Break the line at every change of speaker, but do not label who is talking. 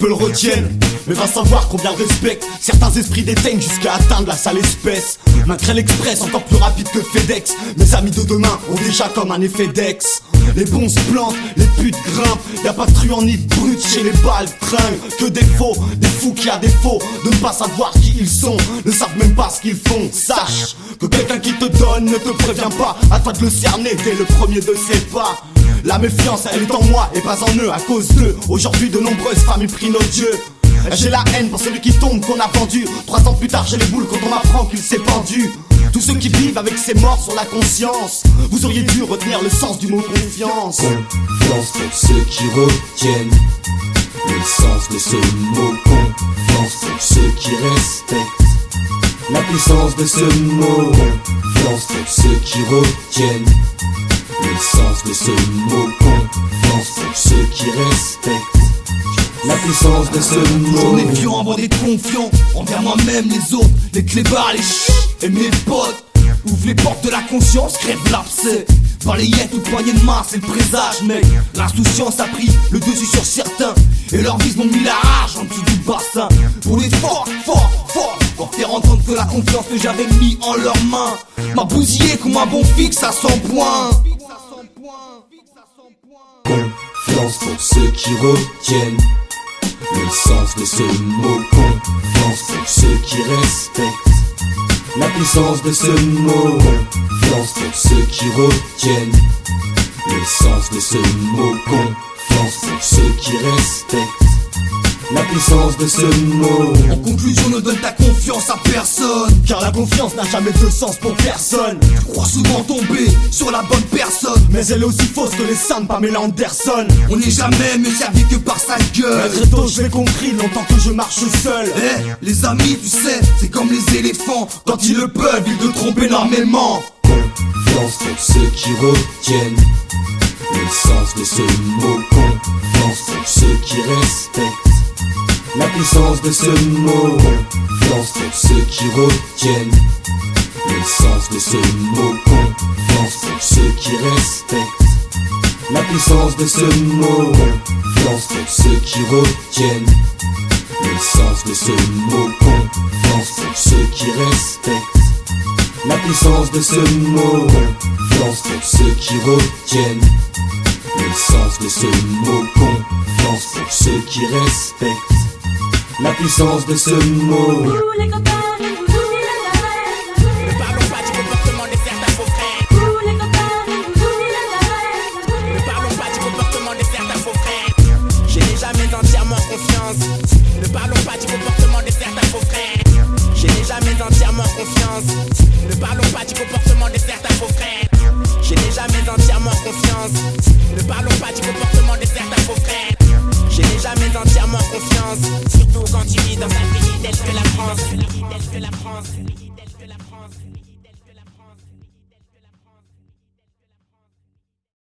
peu le retiennent, mais va savoir combien le respectent. Certains esprits déteignent jusqu'à atteindre la sale espèce. Magrel Express encore plus rapide que FedEx. Mes amis de demain ont déjà comme un effet d'ex. Les bons se plantent, les putes grimpent. Y'a pas de truand ni de brut chez les balles tringues. Que des faux, des fous qui a défaut de ne pas savoir qui ils sont, ne savent même pas ce qu'ils font. Sache que quelqu'un qui te donne ne te prévient pas. À toi de le cerner dès le premier de ses pas. La méfiance elle est en moi et pas en eux. À cause d'eux, aujourd'hui de nombreuses familles prient nos dieux. J'ai la haine pour celui qui tombe qu'on a vendu. 3 ans plus tard j'ai les boules quand on m'apprend qu'il s'est pendu. Tous ceux qui vivent avec ces morts sur la conscience, vous auriez dû retenir le sens du mot confiance.
Confiance pour ceux qui retiennent le sens de ce mot. Confiance pour ceux qui respectent la puissance de ce mot. Confiance pour ceux qui retiennent le sens de ce mot. Confiance pour ceux qui respectent la puissance de ce mot.
J'en ai méfiant avant d'être confiant envers moi-même, les autres, les clébards, les et mes potes. Ouvre les portes de la conscience, crève l'abcès. Balayette ou poignée de main, c'est le présage, mec. L'insouciance a pris le dessus sur certains, et leurs vices m'ont mis la rage en dessous du bassin. Pour les forts, pour faire entendre que la confiance que j'avais mis en leurs mains m'a bousillé comme un bon fixe à 100 points.
Confiance pour ceux qui retiennent le sens de ce mot. Confiance pour ceux qui respectent la puissance de ce mot. Confiance pour ceux qui retiennent le sens de ce mot. Confiance pour ceux qui respectent la puissance de ce mot.
En conclusion, ne donne ta confiance à personne,
car la confiance n'a jamais de sens pour personne.
Tu crois souvent tomber sur la bonne personne,
mais elle est aussi fausse que les seins de Pamela Anderson.
On n'est jamais mieux servi que par sa gueule.
Très tôt je l'ai compris, longtemps que je marche seul.
Les amis, tu sais, c'est comme les éléphants. Quand ils le peuvent, ils te trompent énormément.
Confiance pour ceux qui retiennent le sens de ce mot. Confiance pour ceux qui respectent la puissance de ce mot. Confiance pour ceux qui retiennent le sens de ce mot. Confiance pour ceux qui respectent la puissance de ce mot. Confiance pour ceux qui retiennent le sens de ce mot. Confiance pour ceux qui respectent la puissance de ce mot. Confiance pour ceux qui retiennent le sens de ce mot. Confiance pour ceux qui respectent la puissance de ce mot.
Tous les copains, vous oubliez la règle.
Ne parlons pas du comportement de certains faux frères.
Tous les copains, vous oubliez la règle.
Ne parlons pas du comportement de certains faux frères. Je n'ai jamais entièrement confiance. Ne parlons pas du comportement de certains faux frères. Je n'ai jamais entièrement confiance. Ne parlons pas du comportement de certains faux frères. Je n'ai jamais entièrement confiance. Ne parlons pas du comportement de certains faux frères. Je n'ai jamais entièrement confiance, surtout quand tu vis dans un pays tel que la France.